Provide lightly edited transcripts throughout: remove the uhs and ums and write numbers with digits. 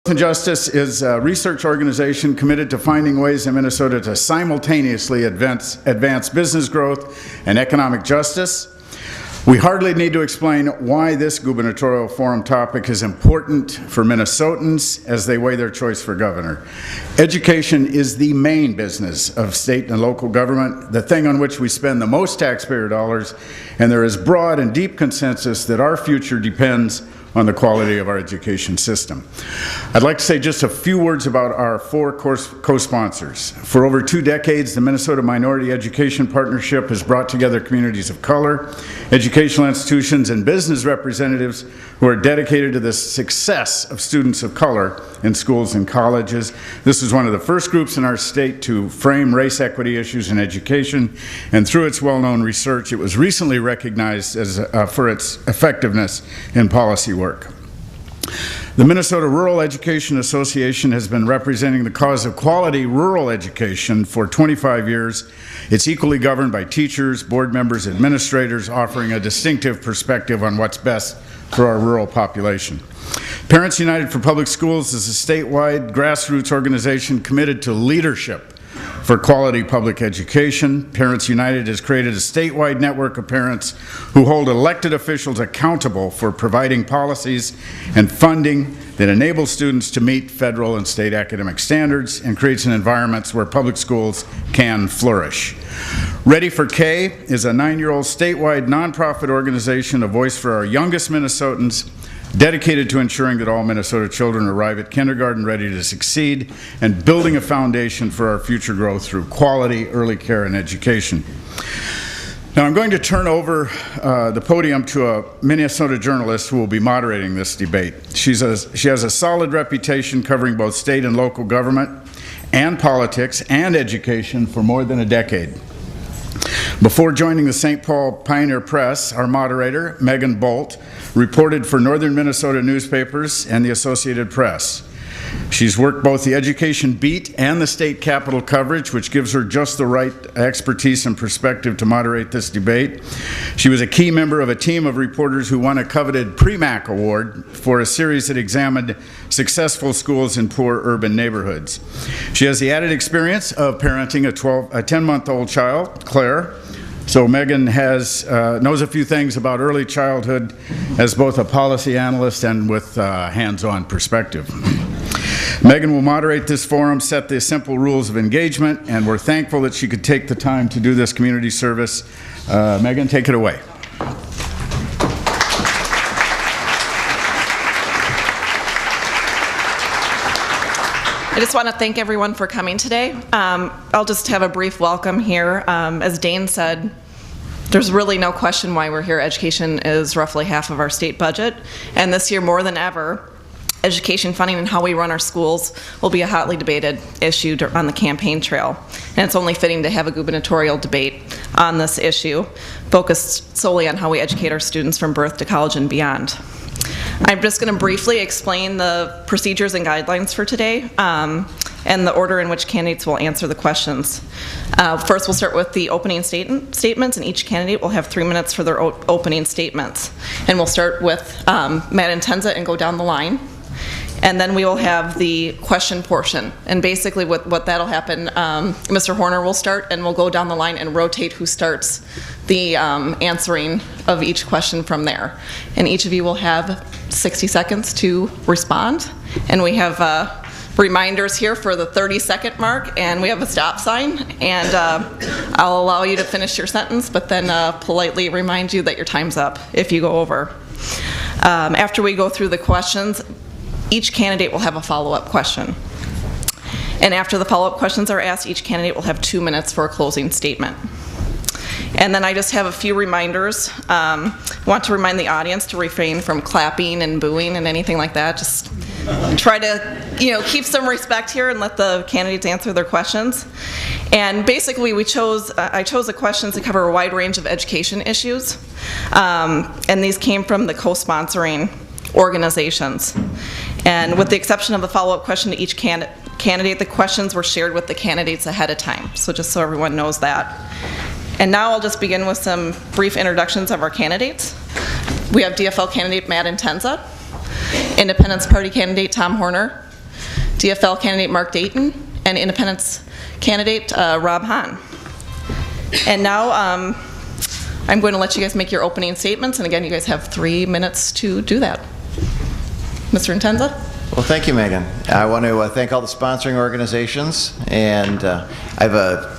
and Justice is a research organization committed to finding ways in Minnesota to simultaneously advance business growth and economic justice. We hardly need to explain why this gubernatorial forum topic is important for Minnesotans as they weigh their choice for governor. Education is the main business of state and local government, the thing on which we spend the most taxpayer dollars, and there is broad and deep consensus that our future depends on the quality of our education system. I'd like to say just a few words about our four co-sponsors. For over 2 decades, the Minnesota Minority Education Partnership has brought together communities of color, educational institutions, and business representatives who are dedicated to the success of students of color in schools and colleges. This is one of the first groups in our state to frame race equity issues in education, and through its well-known research, it was recently recognized as, for its effectiveness in policy work. The Minnesota Rural Education Association has been representing the cause of quality rural education for 25 years. It's equally governed by teachers, board members, administrators, offering a distinctive perspective on what's best for our rural population. Parents United for Public Schools is a statewide grassroots organization committed to leadership for quality public education. Parents United has created a statewide network of parents who hold elected officials accountable for providing policies and funding that enable students to meet federal and state academic standards and creates an environment where public schools can flourish. Ready for K is a 9-year-old statewide nonprofit organization, a voice for our youngest Minnesotans, dedicated to ensuring that all Minnesota children arrive at kindergarten ready to succeed and building a foundation for our future growth through quality early care and education. Now I'm going to turn over the podium to a Minnesota journalist who will be moderating this debate. She has a solid reputation covering both state and local government and politics and education for more than a decade. Before joining the St. Paul Pioneer Press, our moderator, Megan Bolt, reported for Northern Minnesota newspapers and the Associated Press. She's worked both the education beat and the state capitol coverage, which gives her just the right expertise and perspective to moderate this debate. She was a key member of a team of reporters who won a coveted PREMAC award for a series that examined successful schools in poor urban neighborhoods. She has the added experience of parenting a 10-month-old child, Claire. So Megan knows a few things about early childhood as both a policy analyst and with hands-on perspective. Megan will moderate this forum, set the simple rules of engagement, and we're thankful that she could take the time to do this community service. Megan, take it away. I just want to thank everyone for coming today. I'll just have a brief welcome here. As Dane said, there's really no question why we're here. Education is roughly half of our state budget, and this year more than ever, education funding and how we run our schools will be a hotly debated issue on the campaign trail. And it's only fitting to have a gubernatorial debate on this issue, focused solely on how we educate our students from birth to college and beyond. I'm just going to briefly explain the procedures and guidelines for today and the order in which candidates will answer the questions. First, we'll start with the opening statements, and each candidate will have 3 minutes for their opening statements. And we'll start with Matt Entenza and go down the line. And then we will have the question portion. And basically what that'll happen, Mr. Horner will start, and we'll go down the line and rotate who starts the answering of each question from there. And each of you will have 60 seconds to respond. And we have reminders here for the 30-second mark, and we have a stop sign. And I'll allow you to finish your sentence, but then politely remind you that your time's up if you go over. After we go through the questions, each candidate will have a follow-up question. And after the follow-up questions are asked, each candidate will have 2 minutes for a closing statement. And then I just have a few reminders. I want to remind the audience to refrain from clapping and booing and anything like that. Just try to, keep some respect here and let the candidates answer their questions. And basically, I chose the questions to cover a wide range of education issues. And these came from the co-sponsoring organizations. And with the exception of the follow-up question to each candidate, the questions were shared with the candidates ahead of time. So just so everyone knows that. And now I'll just begin with some brief introductions of our candidates. We have DFL candidate Matt Entenza, Independence Party candidate Tom Horner, DFL candidate Mark Dayton, and Independence candidate Rob Hahn. And now I'm going to let you guys make your opening statements, and again, you guys have 3 minutes to do that. Mr. Entenza? Well, thank you, Megan. I want to thank all the sponsoring organizations, and I have a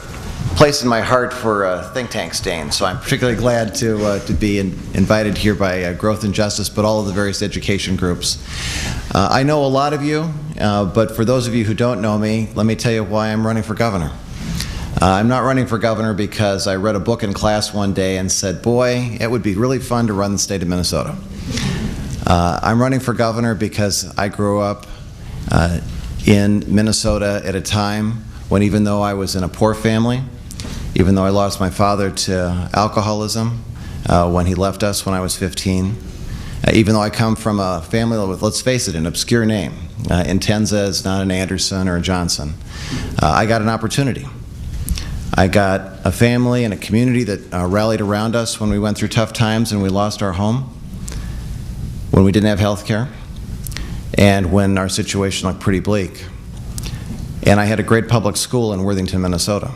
place in my heart for think tanks, Dane, so I'm particularly glad to be invited here by Growth and Justice, but all of the various education groups. I know a lot of you, but for those of you who don't know me, let me tell you why I'm running for governor. I'm not running for governor because I read a book in class one day and said, boy, it would be really fun to run the state of Minnesota. I'm running for governor because I grew up in Minnesota at a time when, even though I was in a poor family, even though I lost my father to alcoholism when he left us when I was 15, even though I come from a family with, let's face it, an obscure name. Entenza is not an Anderson or a Johnson. I got an opportunity. I got a family and a community that rallied around us when we went through tough times and we lost our home, when we didn't have health care, and when our situation looked pretty bleak. And I had a great public school in Worthington, Minnesota,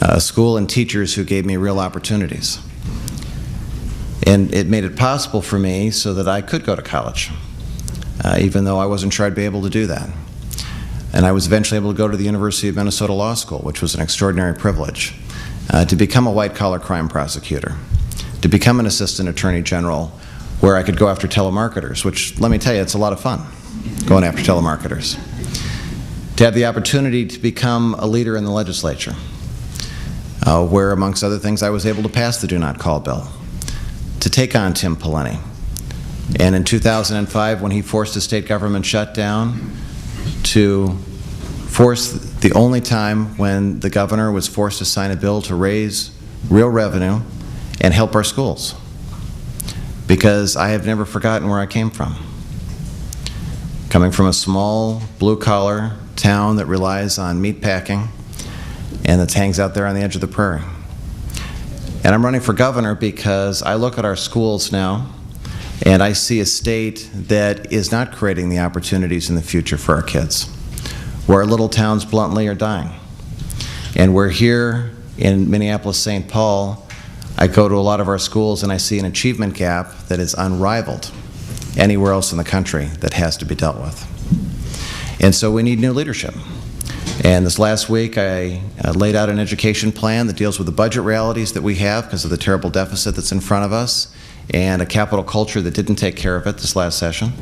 a school and teachers who gave me real opportunities. And it made it possible for me so that I could go to college, even though I wasn't sure I'd be able to do that. And I was eventually able to go to the University of Minnesota Law School, which was an extraordinary privilege, to become a white-collar crime prosecutor, to become an assistant attorney general, where I could go after telemarketers, which, let me tell you, it's a lot of fun, going after telemarketers. To have the opportunity to become a leader in the legislature, where, amongst other things, I was able to pass the Do Not Call bill, to take on Tim Pawlenty. And in 2005, when he forced a state government shutdown, to force the only time when the governor was forced to sign a bill to raise real revenue and help our schools. Because I have never forgotten where I came from. Coming from a small blue-collar town that relies on meat packing and that hangs out there on the edge of the prairie. And I'm running for governor because I look at our schools now and I see a state that is not creating the opportunities in the future for our kids, where our little towns bluntly are dying. And we're here in Minneapolis-St. Paul. I go to a lot of our schools and I see an achievement gap that is unrivaled anywhere else in the country that has to be dealt with. And so we need new leadership. And this last week I laid out an education plan that deals with the budget realities that we have because of the terrible deficit that's in front of us, and a capital culture that didn't take care of it this last session.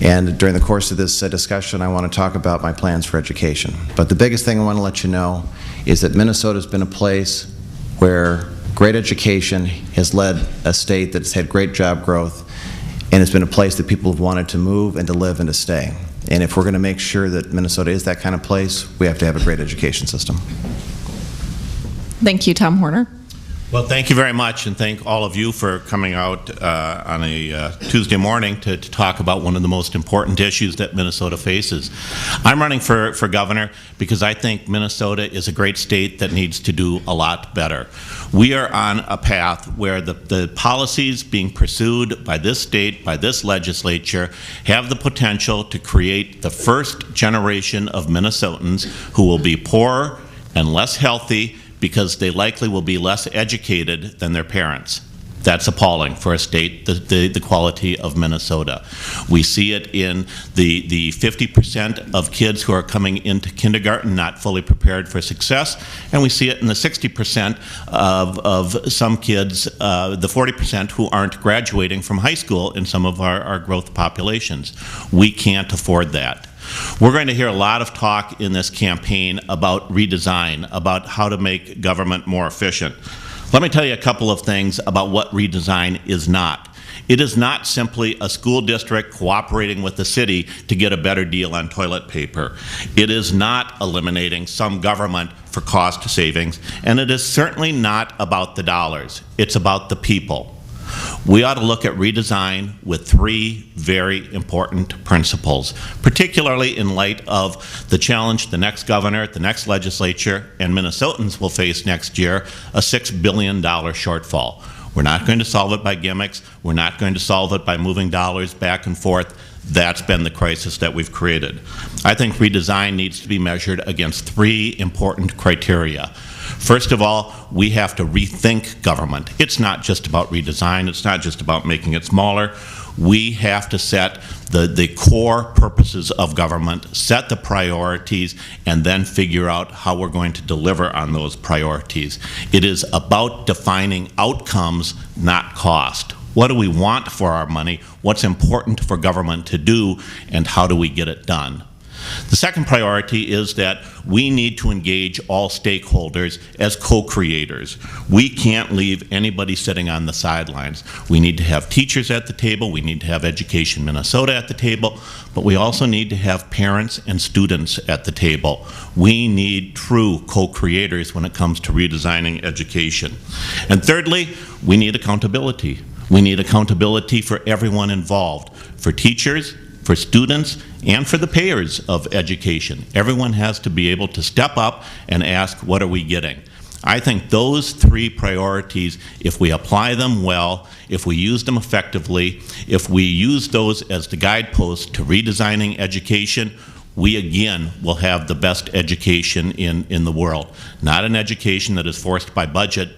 And during the course of this discussion, I want to talk about my plans for education. But the biggest thing I want to let you know is that Minnesota's been a place where great education has led a state that's had great job growth, and it's been a place that people have wanted to move and to live and to stay. And if we're going to make sure that Minnesota is that kind of place, we have to have a great education system. Thank you, Tom Horner. Well, thank you very much, and thank all of you for coming out on a Tuesday morning to talk about one of the most important issues that Minnesota faces. I'm running for governor because I think Minnesota is a great state that needs to do a lot better. We are on a path where the policies being pursued by this state, by this legislature, have the potential to create the first generation of Minnesotans who will be poorer and less healthy, because they likely will be less educated than their parents. That's appalling for a state, the quality of Minnesota. We see it in the 50% of kids who are coming into kindergarten not fully prepared for success, and we see it in the 60% of some kids, the 40% who aren't graduating from high school in some of our growth populations. We can't afford that. We're going to hear a lot of talk in this campaign about redesign, about how to make government more efficient. Let me tell you a couple of things about what redesign is not. It is not simply a school district cooperating with the city to get a better deal on toilet paper. It is not eliminating some government for cost savings, and it is certainly not about the dollars. It's about the people. We ought to look at redesign with three very important principles, particularly in light of the challenge the next governor, the next legislature, and Minnesotans will face next year, a $6 billion shortfall. We're not going to solve it by gimmicks. We're not going to solve it by moving dollars back and forth. That's been the crisis that we've created. I think redesign needs to be measured against 3 important criteria. First of all, we have to rethink government. It's not just about redesign. It's not just about making it smaller. We have to set the core purposes of government, set the priorities, and then figure out how we're going to deliver on those priorities. It is about defining outcomes, not cost. What do we want for our money? What's important for government to do, and how do we get it done? The second priority is that we need to engage all stakeholders as co-creators. We can't leave anybody sitting on the sidelines. We need to have teachers at the table, we need to have Education Minnesota at the table, but we also need to have parents and students at the table. We need true co-creators when it comes to redesigning education. And thirdly, we need accountability. We need accountability for everyone involved, for teachers, for students, and for the payers of education. Everyone has to be able to step up and ask, what are we getting? I think those 3 priorities, if we apply them well, if we use them effectively, if we use those as the guideposts to redesigning education, we again will have the best education in the world. Not an education that is forced by budget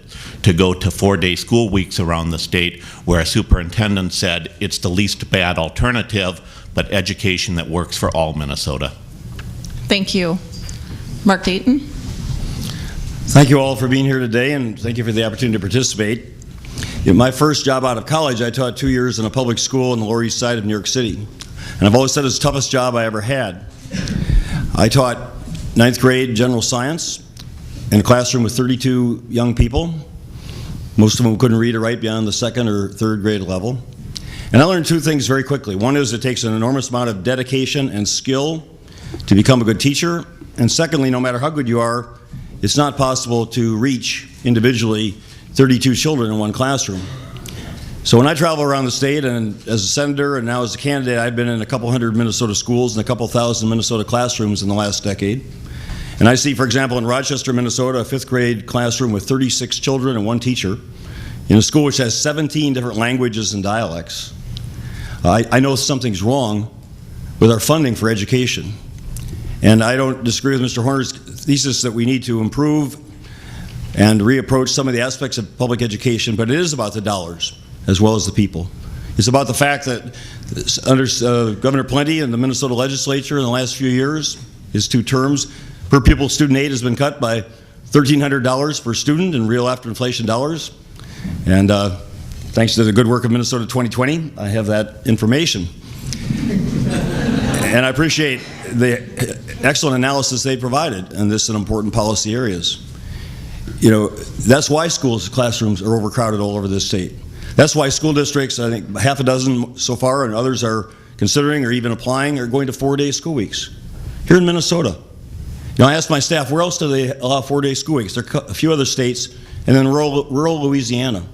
to go to 4-day school weeks around the state, where a superintendent said it's the least bad alternative, but education that works for all Minnesota. Thank you. Mark Dayton. Thank you all for being here today, and thank you for the opportunity to participate. My first job out of college, I taught 2 years in a public school on the Lower East Side of New York City. And I've always said it's the toughest job I ever had. I taught 9th grade general science in a classroom with 32 young people. Most of them couldn't read or write beyond the 2nd or 3rd grade level. And I learned 2 things very quickly. One is it takes an enormous amount of dedication and skill to become a good teacher. And secondly, no matter how good you are, it's not possible to reach individually 32 children in one classroom. So when I travel around the state, and as a senator and now as a candidate, I've been in a couple hundred Minnesota schools and a couple thousand Minnesota classrooms in the last decade. And I see, for example, in Rochester, Minnesota, a 5th grade classroom with 36 children and 1 teacher in a school which has 17 different languages and dialects. I know something's wrong with our funding for education. And I don't disagree with Mr. Horner's thesis that we need to improve and reapproach some of the aspects of public education, but it is about the dollars as well as the people. It's about the fact that under Governor Plenty and the Minnesota legislature in the last few years, his 2 terms, per pupil student aid has been cut by $1,300 per student in real after inflation dollars. And thanks to the good work of Minnesota 2020, I have that information. And I appreciate the excellent analysis they provided in this and important policy areas. You know, that's why schools, classrooms are overcrowded all over this state. That's why school districts, I think half a dozen so far, and others are considering or even applying, are going to 4-day school weeks. Here in Minnesota. You know, I asked my staff, where else do they allow 4-day school weeks? There are a few other states, and then rural Louisiana.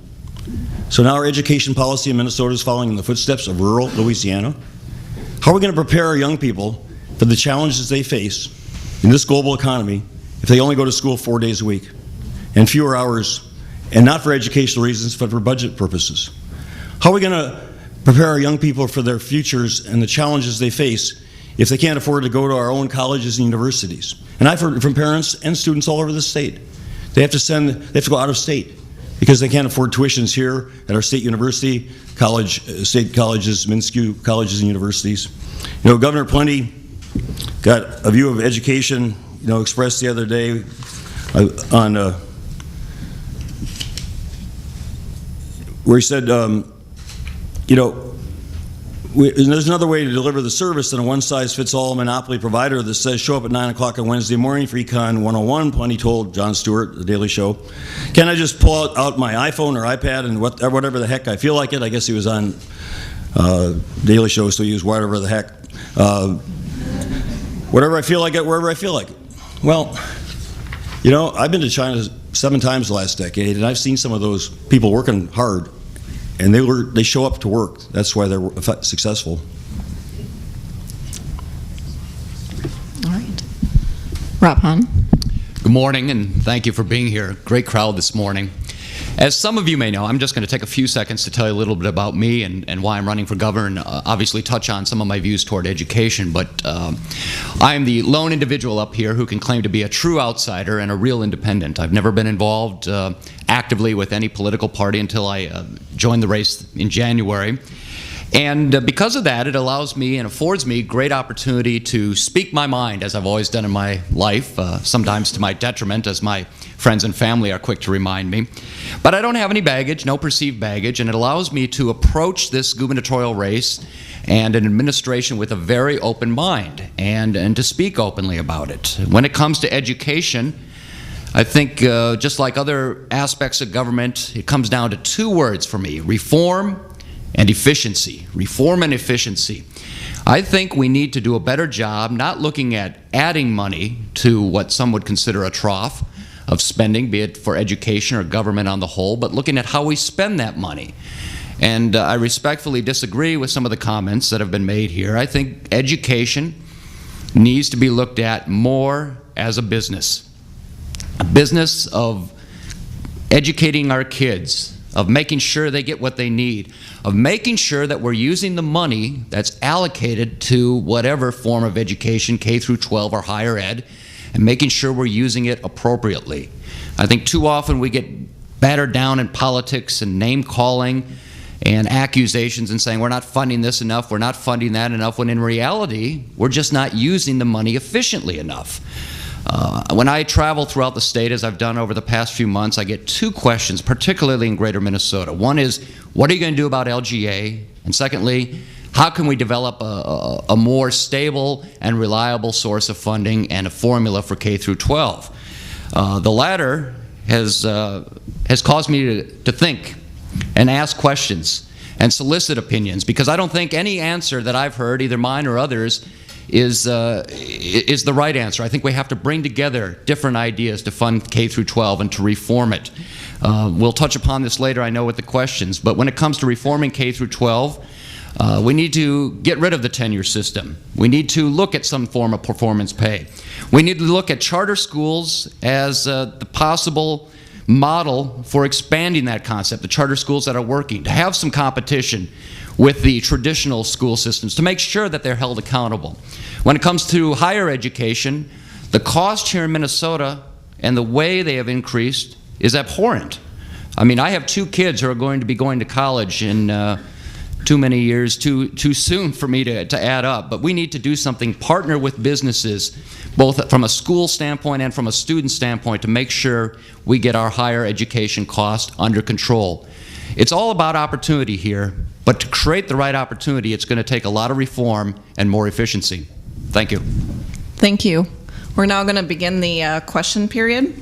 So now our education policy in Minnesota is following in the footsteps of rural Louisiana. How are we going to prepare our young people for the challenges they face in this global economy if they only go to school 4 days a week and fewer hours, and not for educational reasons, but for budget purposes? How are we going to prepare our young people for their futures and the challenges they face if they can't afford to go to our own colleges and universities? And I've heard from parents and students all over the state. They have to go out of state because they can't afford tuitions here at our state university, state colleges, MNSCU colleges and universities. You know, Governor Plenty got a view of education, you know, expressed the other day on where he said, you know, there's another way to deliver the service than a one-size-fits-all monopoly provider that says show up at 9 o'clock on Wednesday morning for Econ 101. Plenty told Jon Stewart, The Daily Show. Can I just pull out my iPhone or iPad and whatever the heck I feel like it? I guess he was on Daily Show, so he used whatever the heck. Whatever I feel like it, wherever I feel like it. Well, you know, I've been to China 7 times the last decade, and I've seen some of those people working hard. And they show up to work. That's why they're successful. All right. Rob Hahn. Good morning, and thank you for being here. Great crowd this morning. As some of you may know, I'm just going to take a few seconds to tell you a little bit about me and why I'm running for governor, and obviously touch on some of my views toward education. But I am the lone individual up here who can claim to be a true outsider and a real independent. I've never been involved actively with any political party until I joined the race in January. And because of that, it allows me and affords me great opportunity to speak my mind, as I've always done in my life, sometimes to my detriment, as my friends and family are quick to remind me. But I don't have any baggage, no perceived baggage, and it allows me to approach this gubernatorial race and an administration with a very open mind and to speak openly about it. When it comes to education, I think just like other aspects of government, it comes down to two words for me: reform and efficiency. Reform and efficiency. I think we need to do a better job not looking at adding money to what some would consider a trough of spending, be it for education or government on the whole, but looking at how we spend that money. And I respectfully disagree with some of the comments that have been made here. I think education needs to be looked at more as a business of educating our kids, of making sure they get what they need, of making sure that we're using the money that's allocated to whatever form of education, K through 12 or higher ed, and making sure we're using it appropriately. I think too often we get battered down in politics and name-calling and accusations and saying we're not funding this enough, we're not funding that enough, when in reality, we're just not using the money efficiently enough. When I travel throughout the state, as I've done over the past few months, I get two questions, particularly in greater Minnesota. One is, what are you going to do about LGA? And secondly, how can we develop a more stable and reliable source of funding and a formula for K through 12? The latter has caused me to think and ask questions and solicit opinions, because I don't think any answer that I've heard, either mine or others, is the right answer. I think we have to bring together different ideas to fund K through 12 and to reform it. We'll touch upon this later, I know, with the questions, but when it comes to reforming K through 12, we need to get rid of the tenure system. We need to look at some form of performance pay. We need to look at charter schools as the possible model for expanding that concept, the charter schools that are working, to have some competition with the traditional school systems, to make sure that they're held accountable. When it comes to higher education, the cost here in Minnesota and the way they have increased is abhorrent. I mean, I have two kids who are going to be going to college in too many years, too soon for me to add up. But we need to do something, partner with businesses, both from a school standpoint and from a student standpoint, to make sure we get our higher education cost under control. It's all about opportunity here, but to create the right opportunity, it's going to take a lot of reform and more efficiency. Thank you. Thank you. We're now going to begin the question period.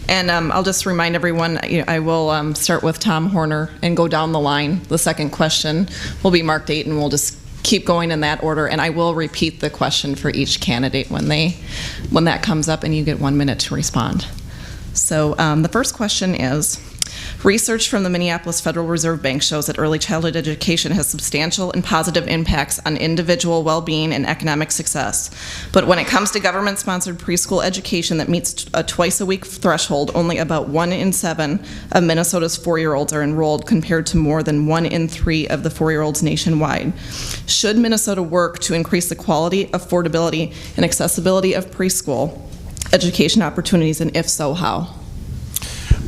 And I'll just remind everyone, I will start with Tom Horner and go down the line. The second question will be Mark Dayton. We'll just keep going in that order, and I will repeat the question for each candidate when that comes up, and you get 1 minute to respond. So the first question is, research from the Minneapolis Federal Reserve Bank shows that early childhood education has substantial and positive impacts on individual well-being and economic success. But when it comes to government-sponsored preschool education that meets a twice-a-week threshold, only about 1 in 7 of Minnesota's 4-year-olds are enrolled, compared to more than 1 in 3 of the 4-year-olds nationwide. Should Minnesota work to increase the quality, affordability, and accessibility of preschool education opportunities, and if so, how?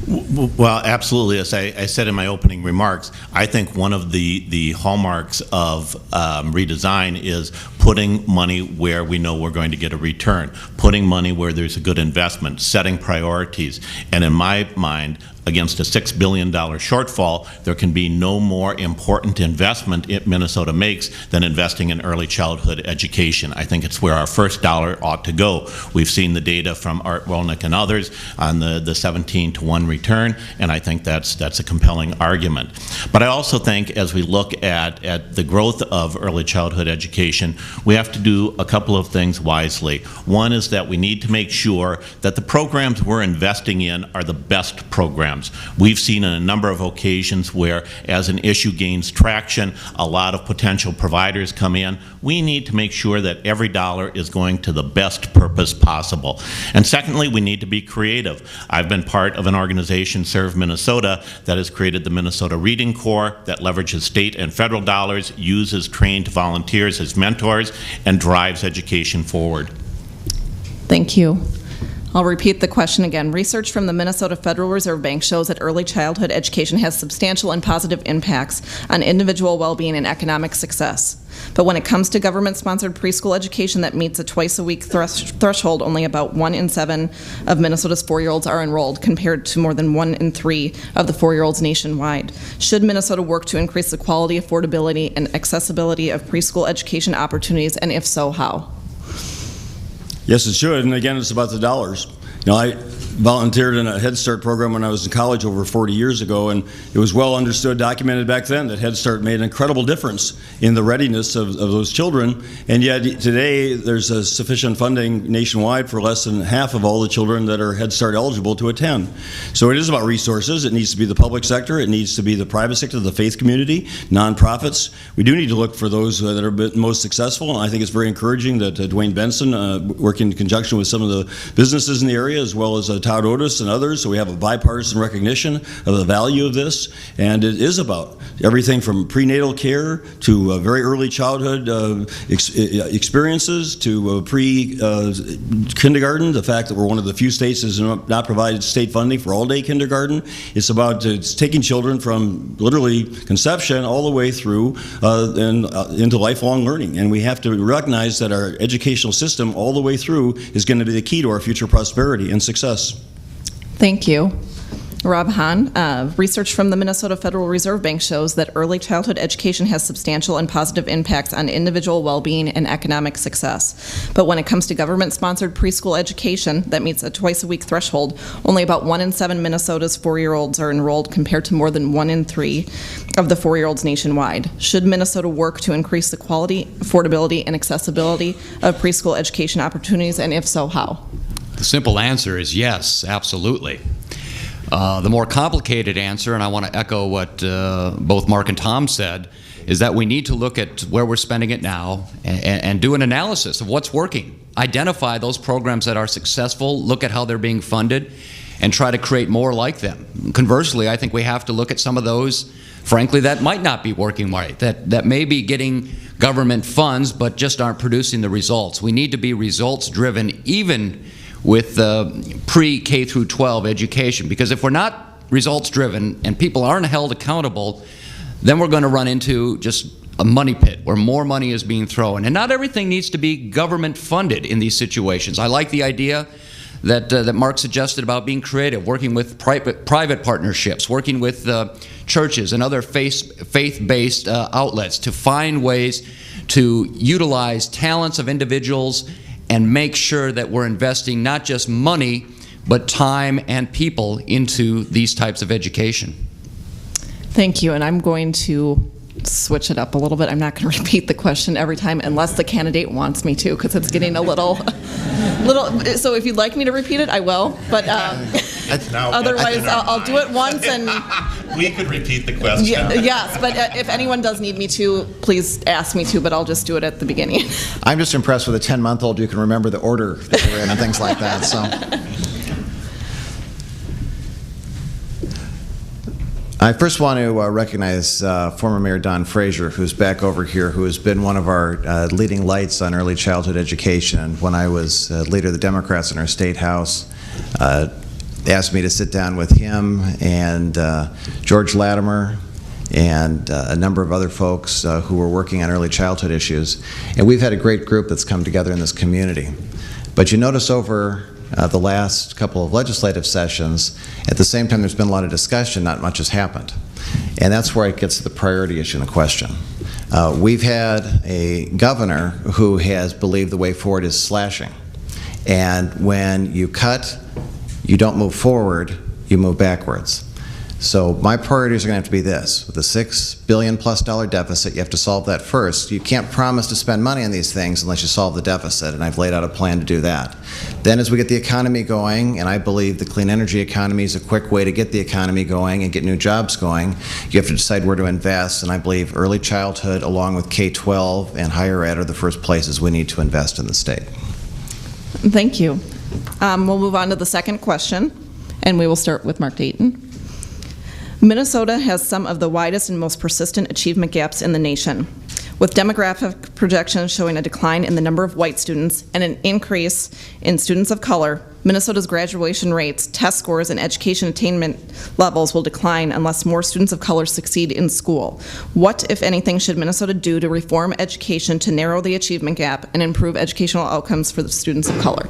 Well, absolutely. As I said in my opening remarks, I think one of the hallmarks of redesign is putting money where we know we're going to get a return, putting money where there's a good investment, setting priorities. And in my mind, against a $6 billion shortfall, there can be no more important investment Minnesota makes than investing in early childhood education. I think it's where our first dollar ought to go. We've seen the data from Art Rolnick and others on the 17-to-1 return, and I think that's a compelling argument. But I also think as we look at the growth of early childhood education, we have to do a couple of things wisely. One is that we need to make sure that the programs we're investing in are the best programs. We've seen on a number of occasions where, as an issue gains traction, a lot of potential providers come in. We need to make sure that every dollar is going to the best purpose possible. And secondly, we need to be creative. I've been part of an organization organization serve Minnesota that has created the Minnesota Reading Corps that leverages state and federal dollars, uses trained volunteers as mentors, and drives education forward. Thank you. I'll repeat the question again. Research from the Minnesota Federal Reserve Bank shows that early childhood education has substantial and positive impacts on individual well-being and economic success. But when it comes to government-sponsored preschool education that meets a twice-a-week threshold, only about 1 in 7 of Minnesota's 4-year-olds are enrolled, compared to more than 1 in 3 of the 4-year-olds nationwide. Should Minnesota work to increase the quality, affordability, and accessibility of preschool education opportunities, and if so, how? Yes, it should, and again, it's about the dollars. You know, I volunteered in a Head Start program when I was in college over 40 years ago, and it was well understood, documented back then, that Head Start made an incredible difference in the readiness of those children, and yet today there's a sufficient funding nationwide for less than half of all the children that are Head Start eligible to attend. So it is about resources. It needs to be the public sector, it needs to be the private sector, the faith community, nonprofits. We do need to look for those that are most successful, and I think it's very encouraging that Dwayne Benson, working in conjunction with some of the businesses in the area, as well as Todd Otis and others, so we have a bipartisan recognition of the value of this, and it is about everything from prenatal care to very early childhood experiences to pre-kindergarten, the fact that we're one of the few states that has not provided state funding for all-day kindergarten. It's about taking children from literally conception all the way through and into lifelong learning, and we have to recognize that our educational system all the way through is going to be the key to our future prosperity and success. Thank you. Rob Hahn, research from the Minnesota Federal Reserve Bank shows that early childhood education has substantial and positive impacts on individual well-being and economic success. But when it comes to government-sponsored preschool education that meets a twice-a-week threshold, only about 1 in 7 Minnesota's 4-year-olds are enrolled, compared to more than 1 in 3 of the 4-year-olds nationwide. Should Minnesota work to increase the quality, affordability, and accessibility of preschool education opportunities, and if so, how? The simple answer is yes, absolutely. The more complicated answer, and I want to echo what both Mark and Tom said, is that we need to look at where we're spending it now and do an analysis of what's working. Identify those programs that are successful, look at how they're being funded, and try to create more like them. Conversely, I think we have to look at some of those, frankly, that might not be working right, that may be getting government funds but just aren't producing the results. We need to be results-driven, even with pre-K through 12 education, because if we're not results-driven and people aren't held accountable, then we're going to run into just a money pit where more money is being thrown. And not everything needs to be government funded in these situations. I like the idea that Mark suggested about being creative, working with private partnerships, working with churches and other faith-based outlets to find ways to utilize talents of individuals and make sure that we're investing not just money, but time and people into these types of education. Thank you, and I'm going to switch it up a little bit. I'm not going to repeat the question every time unless the candidate wants me to, because it's getting a little, so if you'd like me to repeat it, I will, but otherwise I'll do it once and... We could repeat the question. Yes, but if anyone does need me to, please ask me to, but I'll just do it at the beginning. I'm just impressed with a 10-month-old you can remember the order that we're in and things like that, so... I first want to recognize former Mayor Don Frazier, who's back over here, who has been one of our leading lights on early childhood education. And when I was leader of the Democrats in our state house, asked me to sit down with him and George Latimer and a number of other folks who were working on early childhood issues. And we've had a great group that's come together in this community. But you notice over the last couple of legislative sessions, at the same time there's been a lot of discussion, not much has happened. And that's where it gets to the priority issue in the question. We've had a governor who has believed the way forward is slashing. And when you cut, you don't move forward, you move backwards. So my priorities are going to have to be this. With a $6 billion+ deficit, you have to solve that first. You can't promise to spend money on these things unless you solve the deficit, and I've laid out a plan to do that. Then as we get the economy going, and I believe the clean energy economy is a quick way to get the economy going and get new jobs going, you have to decide where to invest, and I believe early childhood along with K-12 and higher ed are the first places we need to invest in the state. Thank you. We'll move on to the second question. And we will start with Mark Dayton. Minnesota has some of the widest and most persistent achievement gaps in the nation. With demographic projections showing a decline in the number of white students and an increase in students of color, Minnesota's graduation rates, test scores, and education attainment levels will decline unless more students of color succeed in school. What, if anything, should Minnesota do to reform education to narrow the achievement gap and improve educational outcomes for the students of color?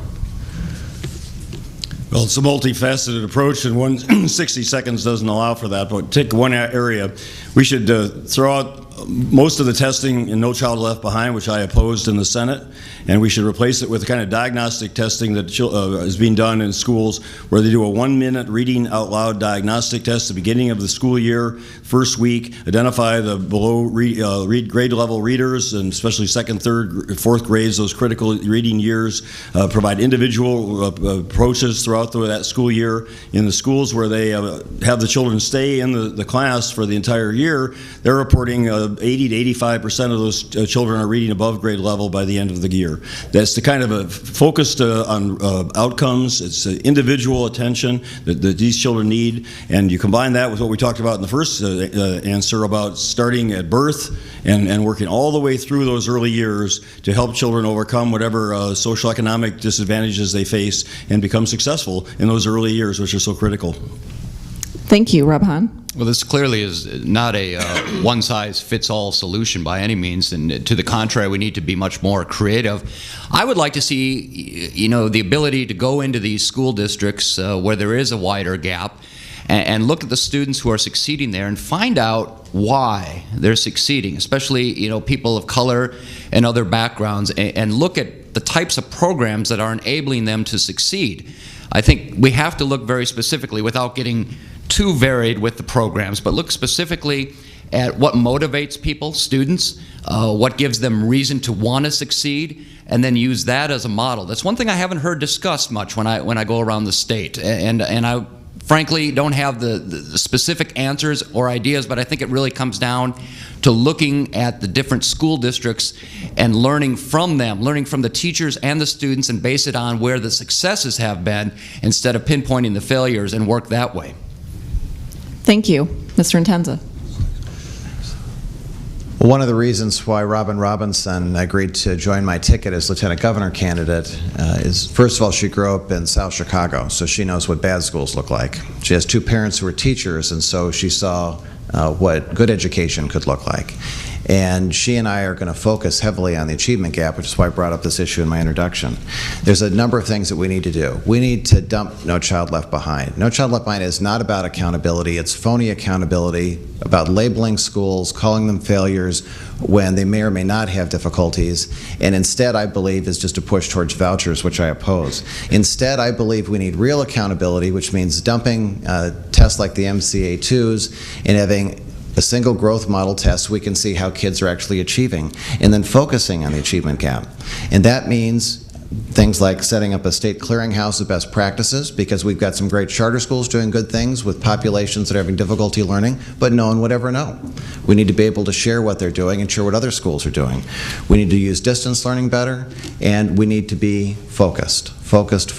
Well, it's a multifaceted approach, and 60 seconds doesn't allow for that, but take one area. We should throw out most of the testing in No Child Left Behind, which I opposed in the Senate, and we should replace it with the kind of diagnostic testing that is being done in schools, where they do a 1-minute reading out loud diagnostic test at the beginning of the school year, first week, identify the below grade level readers, and especially second, third, fourth grades, those critical reading years, provide individual approaches throughout that school year. In the schools where they have the children stay in the class for the entire year, they're reporting 80 to 85% of those children are reading above grade level by the end of the year. That's the kind of a focused on outcomes. It's individual attention that these children need, and you combine that with what we talked about in the first answer about starting at birth and working all the way through those early years to help children overcome whatever social economic disadvantages they face and become successful in those early years, which are so critical. Thank you. Rob Hahn. Well, this clearly is not a one-size-fits-all solution by any means, and to the contrary, we need to be much more creative. I would like to see, the ability to go into these school districts where there is a wider gap and look at the students who are succeeding there and find out why they're succeeding, especially, people of color and other backgrounds, and look at the types of programs that are enabling them to succeed. I think we have to look very specifically, without getting too varied with the programs, but look specifically at what motivates people, students, what gives them reason to want to succeed, and then use that as a model. That's one thing I haven't heard discussed much when I go around the state, and I frankly don't have the specific answers or ideas, but I think it really comes down to looking at the different school districts and learning from them, learning from the teachers and the students, and base it on where the successes have been instead of pinpointing the failures, and work that way. Thank you. Mr. Entenza. One of the reasons why Robin Robinson agreed to join my ticket as Lieutenant Governor candidate is, first of all, she grew up in South Chicago, so she knows what bad schools look like. She has two parents who are teachers, and so she saw what good education could look like. And she and I are going to focus heavily on the achievement gap, which is why I brought up this issue in my introduction. There's a number of things that we need to do. We need to dump No Child Left Behind. No Child Left Behind is not about accountability. It's phony accountability, about labeling schools, calling them failures when they may or may not have difficulties, and instead, I believe, is just a push towards vouchers, which I oppose. Instead, I believe we need real accountability, which means dumping tests like the MCA2s and having a single growth model test so we can see how kids are actually achieving, and then focusing on the achievement gap. And that means things like setting up a state clearinghouse of best practices, because we've got some great charter schools doing good things with populations that are having difficulty learning, but no one would ever know. We need to be able to share what they're doing and share what other schools are doing. We need to use distance learning better, and we need to be focused. Focused.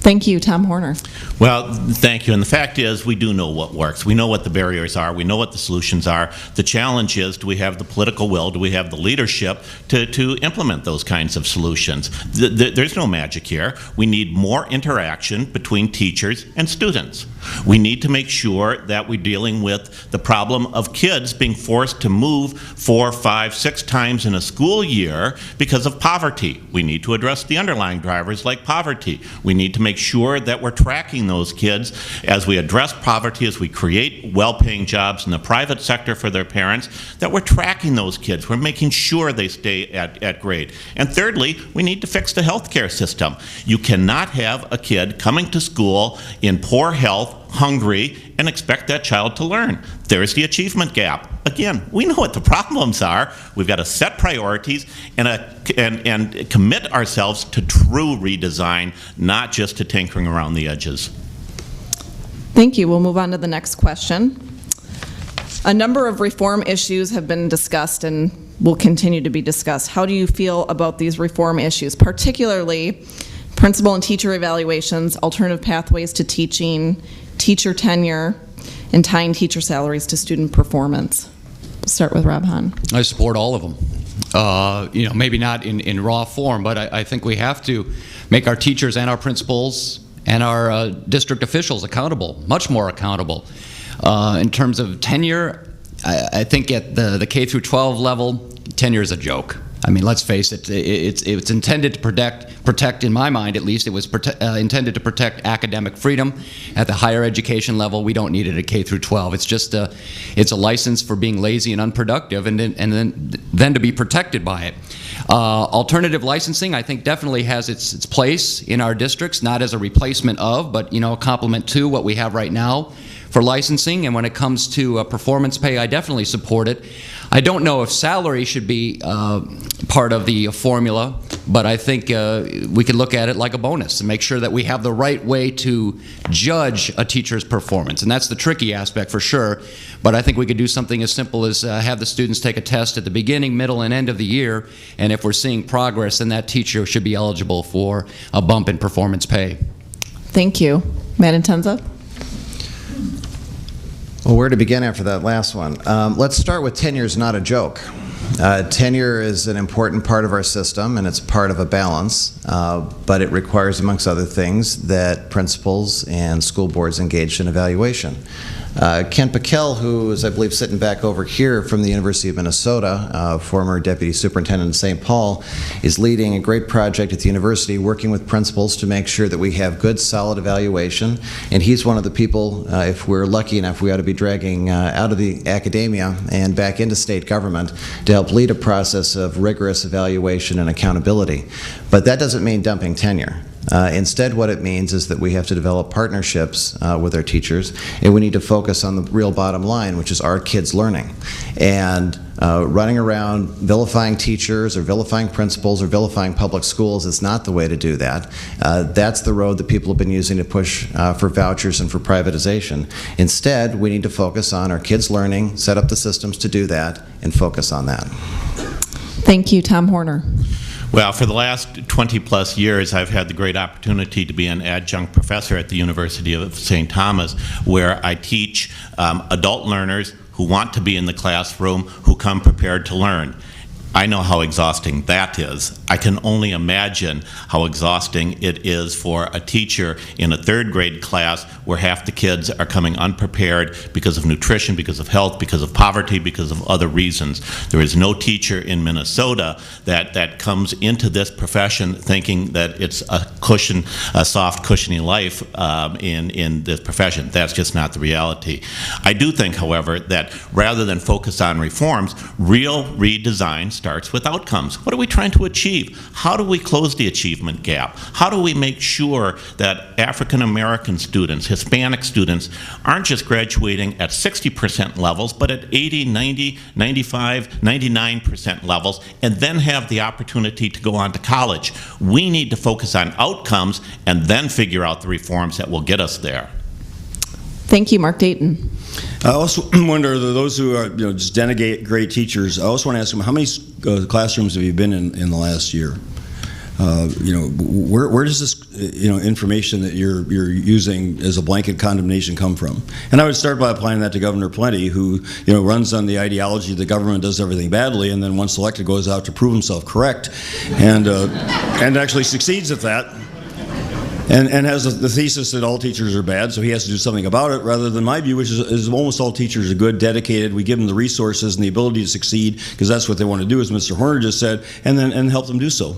Thank you. Tom Horner. Well, thank you. And the fact is, we do know what works. We know what the barriers are. We know what the solutions are. The challenge is, do we have the political will? Do we have the leadership to implement those kinds of solutions? There's no magic here. We need more interaction between teachers and students. We need to make sure that we're dealing with the problem of kids being forced to move 4, 5, 6 times in a school year because of poverty. We need to address the underlying drivers like poverty. We need to make sure that we're tracking those kids as we address poverty, as we create well-paying jobs in the private sector for their parents, that we're tracking those kids. We're making sure they stay at grade. And thirdly, we need to fix the healthcare system. You cannot have a kid coming to school in poor health, hungry, and expect that child to learn. There's the achievement gap. Again, we know what the problems are. We've got to set priorities and commit ourselves to true redesign, not just to tinkering around the edges. Thank you. We'll move on to the next question. A number of reform issues have been discussed and will continue to be discussed. How do you feel about these reform issues, particularly principal and teacher evaluations, alternative pathways to teaching, teacher tenure, and tying teacher salaries to student performance. Start with Rob Hahn. I support all of them. Maybe not in raw form, but I think we have to make our teachers and our principals and our district officials accountable, much more accountable. In terms of tenure, I think at the K through 12 level, tenure is a joke. I mean, let's face it, it's intended to protect, in my mind at least, it was intended to protect academic freedom. At the higher education level, we don't need it at K through 12. It's just it's a license for being lazy and unproductive, and then to be protected by it. Alternative licensing, I think, definitely has its place in our districts, not as a replacement of, but a complement to what we have right now for licensing. And when it comes to performance pay, I definitely support it. I don't know if salary should be part of the formula, but I think we could look at it like a bonus and make sure that we have the right way to judge a teacher's performance. And that's the tricky aspect for sure. But I think we could do something as simple as have the students take a test at the beginning, middle, and end of the year. And if we're seeing progress, then that teacher should be eligible for a bump in performance pay. Thank you. Matt Entenza? Well, where to begin after that last one? Let's start with tenure is not a joke. Tenure is an important part of our system, and it's part of a balance, but it requires, amongst other things, that principals and school boards engage in evaluation. Kent Bickel, who is, I believe, sitting back over here from the University of Minnesota, former deputy superintendent in St. Paul, is leading a great project at the university, working with principals to make sure that we have good, solid evaluation. And he's one of the people, if we're lucky enough, we ought to be dragging out of the academia and back into state government to help lead a process of rigorous evaluation and accountability. But that doesn't mean dumping tenure. Instead, what it means is that we have to develop partnerships with our teachers, and we need to focus on the real bottom line, which is our kids learning. And running around vilifying teachers or vilifying principals or vilifying public schools is not the way to do that. That's the road that people have been using to push for vouchers and for privatization. Instead, we need to focus on our kids learning, set up the systems to do that, and focus on that. Thank you. Tom Horner. Well, for the last 20-plus years, I've had the great opportunity to be an adjunct professor at the University of St. Thomas, where I teach adult learners who want to be in the classroom, who come prepared to learn. I know how exhausting that is. I can only imagine how exhausting it is for a teacher in a third grade class where half the kids are coming unprepared because of nutrition, because of health, because of poverty, because of other reasons. There is no teacher in Minnesota that comes into this profession thinking that it's a soft, cushiony life in this profession. That's just not the reality. I do think, however, that rather than focus on reforms, real redesign starts with outcomes. What are we trying to achieve? How do we close the achievement gap? How do we make sure that African American students, Hispanic students, aren't just graduating at 60% levels, but at 80, 90, 95, 99% levels, and then have the opportunity to go on to college? We need to focus on outcomes and then figure out the reforms that will get us there. Thank you. Mark Dayton. I also wonder, those who are just denigrate great teachers, I also want to ask them, how many classrooms have you been in the last year? Where does this information that you're using as a blanket condemnation come from? And I would start by applying that to Governor Plenty, who runs on the ideology that government does everything badly, and then once elected goes out to prove himself correct, and actually succeeds at that. And has the thesis that all teachers are bad, so he has to do something about it, rather than my view, which is almost all teachers are good, dedicated. We give them the resources and the ability to succeed, because that's what they want to do, as Mr. Horner just said, and help them do so.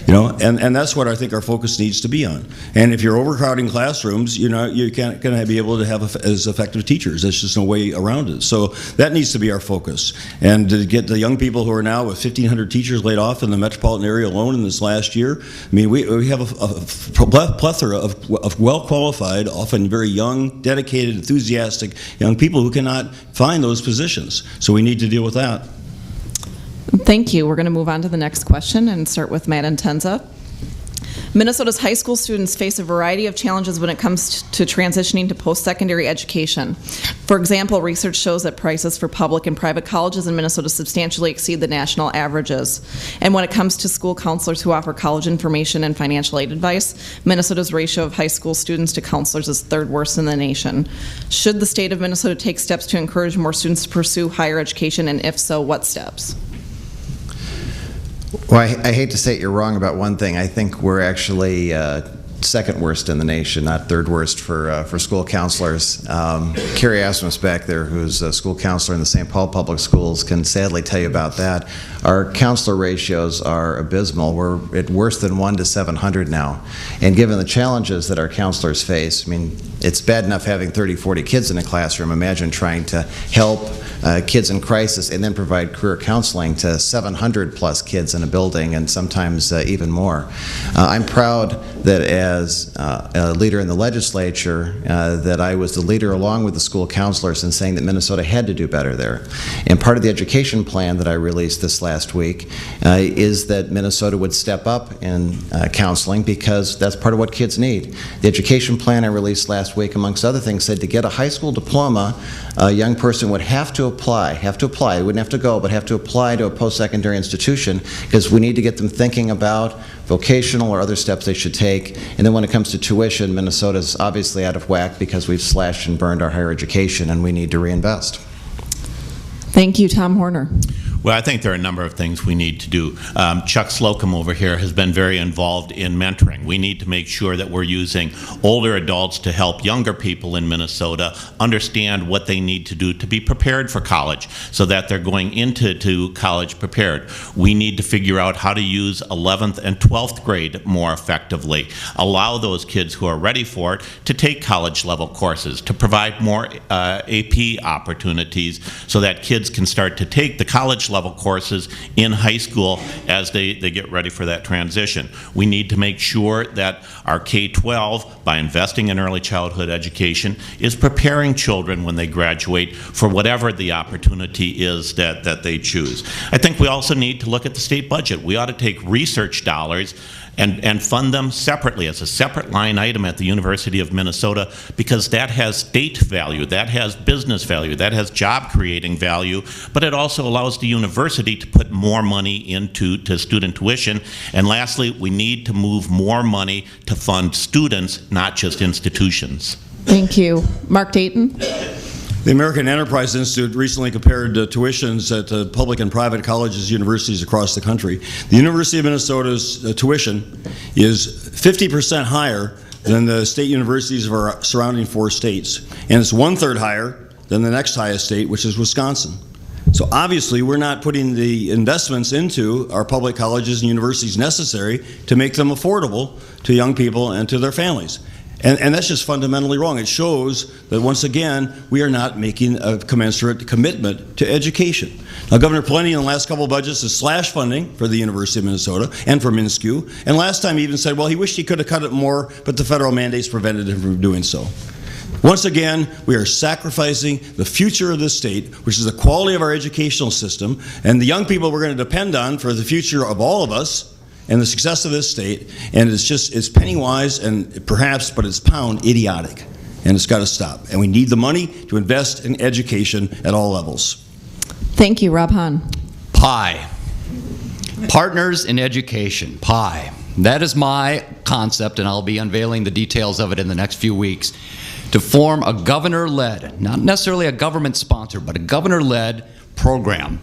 And that's what I think our focus needs to be on. And if you're overcrowding classrooms, you can't going to be able to have as effective teachers. There's just no way around it. So that needs to be our focus. And to get the young people who are now with 1,500 teachers laid off in the metropolitan area alone in this last year, I mean, we have a plethora of well-qualified, often very young, dedicated, enthusiastic young people who cannot find those positions. So we need to deal with that. Thank you. We're going to move on to the next question and start with Matt Entenza. Minnesota's high school students face a variety of challenges when it comes to transitioning to post-secondary education. For example, research shows that prices for public and private colleges in Minnesota substantially exceed the national averages. And when it comes to school counselors who offer college information and financial aid advice, Minnesota's ratio of high school students to counselors is third worst in the nation. Should the state of Minnesota take steps to encourage more students to pursue higher education, and if so, what steps? Well, I hate to say it, you're wrong about one thing. I think we're actually second worst in the nation, not third worst for school counselors. Carrie Asmus back there, who's a school counselor in the St. Paul Public Schools, can sadly tell you about that. Our counselor ratios are abysmal. We're at worse than 1 to 700 now. And given the challenges that our counselors face, I mean, it's bad enough having 30, 40 kids in a classroom. Imagine trying to help kids in crisis and then provide career counseling to 700 plus kids in a building, and sometimes even more. I'm proud that as a leader in the legislature that I was the leader along with the school counselors in saying that Minnesota had to do better there. And part of the education plan that I released this last week is that Minnesota would step up in counseling, because that's part of what kids need. The education plan I released last week, amongst other things, said to get a high school diploma, a young person would have to apply, they wouldn't have to go, but have to apply to a post-secondary institution, because we need to get them thinking about vocational or other steps they should take. And then when it comes to tuition, Minnesota's obviously out of whack because we've slashed and burned our higher education, and we need to reinvest. Thank you. Tom Horner. Well, I think there are a number of things we need to do. Chuck Slocum over here has been very involved in mentoring. We need to make sure that we're using older adults to help younger people in Minnesota understand what they need to do to be prepared for college, so that they're going into college prepared. We need to figure out how to use 11th and 12th grade more effectively. Allow those kids who are ready for it to take college level courses, to provide more AP opportunities so that kids can start to take the college level courses in high school as they get ready for that transition. We need to make sure that our K-12, by investing in early childhood education, is preparing children when they graduate for whatever the opportunity is that they choose. I think we also need to look at the state budget. We ought to take research dollars and fund them separately as a separate line item at the University of Minnesota, because that has state value, that has business value, that has job creating value, but it also allows the university to put more money into student tuition. And lastly, we need to move more money to fund students, not just institutions. Thank you. Mark Dayton. The American Enterprise Institute recently compared tuitions at public and private colleges, universities across the country. The University of Minnesota's tuition is 50% higher than the state universities of our surrounding 4 states, and it's 1/3 higher than the next highest state, which is Wisconsin. So obviously we're not putting the investments into our public colleges and universities necessary to make them affordable to young people and to their families. And that's just fundamentally wrong. It shows that, once again, we are not making a commensurate commitment to education. Now, Governor Pawlenty in the last couple of budgets has slashed funding for the University of Minnesota and for MnSCU, and last time he even said, well, he wished he could have cut it more, but the federal mandates prevented him from doing so. Once again, we are sacrificing the future of this state, which is the quality of our educational system, and the young people we're going to depend on for the future of all of us and the success of this state. And it's penny wise and perhaps, but it's pound idiotic, and it's got to stop. And we need the money to invest in education at all levels. Thank you. Rob Hahn. PIE. Partners in Education, PIE. That is my concept, and I'll be unveiling the details of it in the next few weeks, to form a governor-led, not necessarily a government-sponsored, but a governor-led program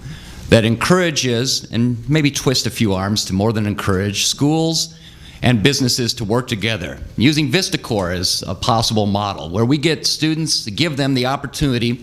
that encourages, and maybe twist a few arms to more than encourage, schools and businesses to work together, using VistaCore as a possible model, where we get students to give them the opportunity,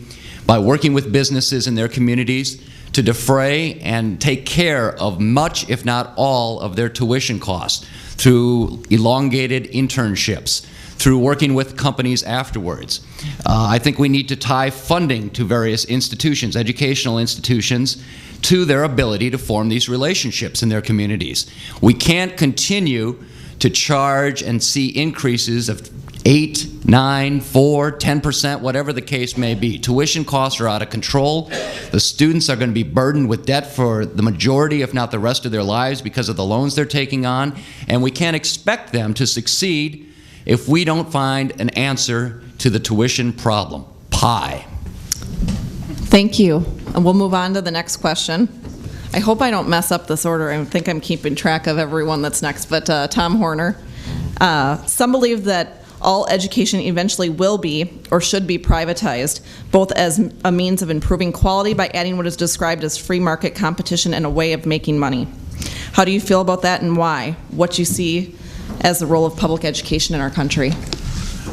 by working with businesses in their communities, to defray and take care of much, if not all, of their tuition costs through elongated internships, through working with companies afterwards. I think we need to tie funding to various institutions, educational institutions, to their ability to form these relationships in their communities. We can't continue to charge and see increases of 8, 9, 4, 10%, whatever the case may be. Tuition costs are out of control. The students are going to be burdened with debt for the majority, if not the rest of their lives, because of the loans they're taking on. And we can't expect them to succeed if we don't find an answer to the tuition problem. Pie. Thank you. And we'll move on to the next question. I hope I don't mess up this order. I think I'm keeping track of everyone that's next, but Tom Horner. Some believe that all education eventually will be or should be privatized, both as a means of improving quality by adding what is described as free market competition and a way of making money. How do you feel about that and why? What you see as the role of public education in our country?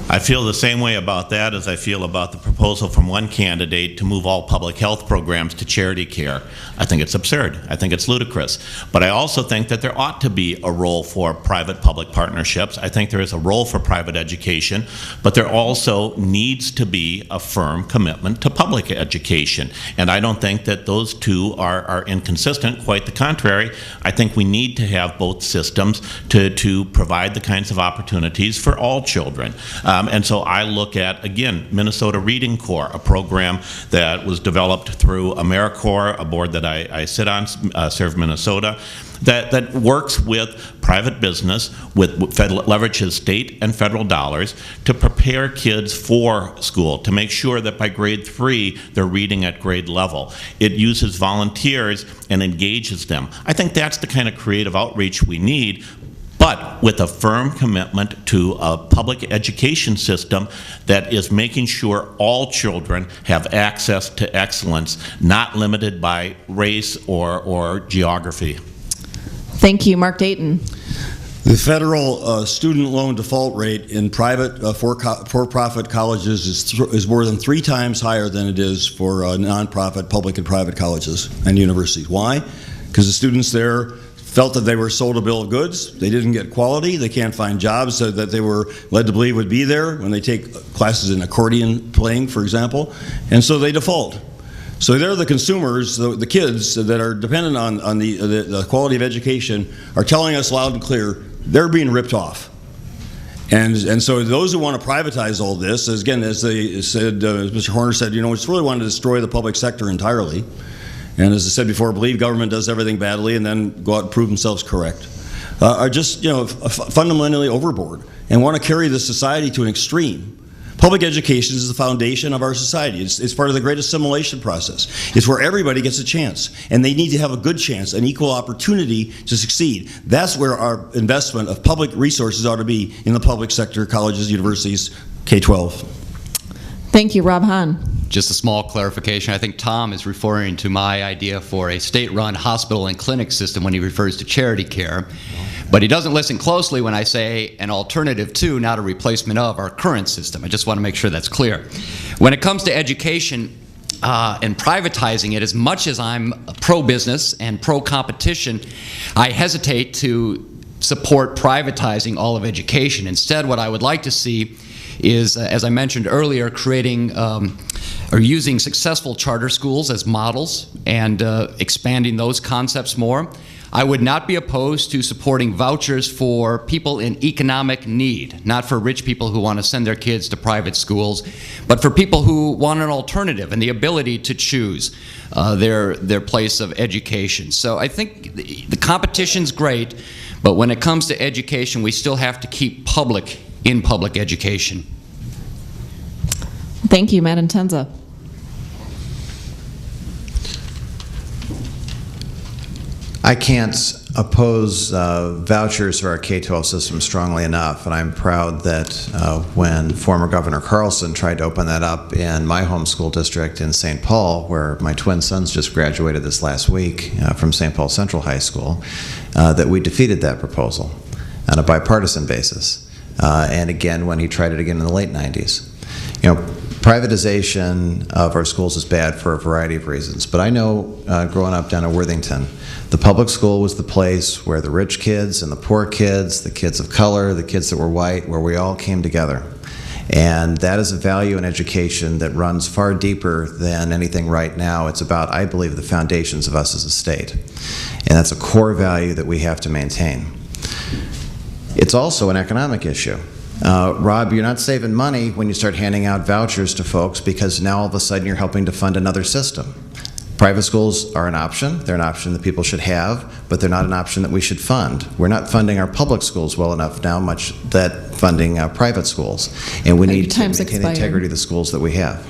I feel the same way about that as I feel about the proposal from one candidate to move all public health programs to charity care. I think it's absurd. I think it's ludicrous. But I also think that there ought to be a role for private-public partnerships. I think there is a role for private education, but there also needs to be a firm commitment to public education. And I don't think that those two are inconsistent. Quite the contrary. I think we need to have both systems to provide the kinds of opportunities for all children. And so I look at, again, Minnesota Reading Corps, a program that was developed through AmeriCorps, a board that I sit on, Serve Minnesota, that works with private business, leverages state and federal dollars to prepare kids for school, to make sure that by grade 3 they're reading at grade level. It uses volunteers and engages them. I think that's the kind of creative outreach we need, but with a firm commitment to a public education system that is making sure all children have access to excellence, not limited by race or geography. Thank you. Mark Dayton. The federal student loan default rate in private for-profit colleges is more than 3 times higher than it is for nonprofit public and private colleges and universities. Why? Because the students there felt that they were sold a bill of goods. They didn't get quality. They can't find jobs that they were led to believe would be there when they take classes in accordion playing, for example, and so they default. So they're the consumers, the kids that are dependent on the quality of education are telling us loud and clear they're being ripped off. And so those who want to privatize all this, as they said, Mr. Horner said, just really want to destroy the public sector entirely. And as I said before, believe government does everything badly and then go out and prove themselves correct, are just fundamentally overboard and want to carry this society to an extreme. Public education is the foundation of our society. It's part of the great assimilation process. It's where everybody gets a chance, and they need to have a good chance, an equal opportunity to succeed. That's where our investment of public resources ought to be in the public sector, colleges, universities, K-12. Thank you. Rob Hahn. Just a small clarification. I think Tom is referring to my idea for a state-run hospital and clinic system when he refers to charity care. But he doesn't listen closely when I say an alternative to, not a replacement of, our current system. I just want to make sure that's clear. When it comes to education and privatizing it, as much as I'm pro-business and pro-competition, I hesitate to support privatizing all of education. Instead, what I would like to see is, as I mentioned earlier, creating or using successful charter schools as models and expanding those concepts more. I would not be opposed to supporting vouchers for people in economic need, not for rich people who want to send their kids to private schools, but for people who want an alternative and the ability to choose their place of education. So I think the competition's great, but when it comes to education, we still have to keep public in public education. Thank you, Matt Entenza. I can't oppose vouchers for our K-12 system strongly enough, and I'm proud that when former Governor Carlson tried to open that up in my home school district in St. Paul, where my twin sons just graduated this last week from St. Paul Central High School, that we defeated that proposal on a bipartisan basis. And again, when he tried it again in the late 90s. Privatization of our schools is bad for a variety of reasons, but I know growing up down in Worthington, the public school was the place where the rich kids and the poor kids, the kids of color, the kids that were white, where we all came together. And that is a value in education that runs far deeper than anything right now. It's about, I believe, the foundations of us as a state. And that's a core value that we have to maintain. It's also an economic issue. Rob, you're not saving money when you start handing out vouchers to folks, because now all of a sudden you're helping to fund another system. Private schools are an option. They're an option that people should have, but they're not an option that we should fund. We're not funding our public schools well enough now, much that funding private schools. And we need to maintain the integrity of the schools that we have.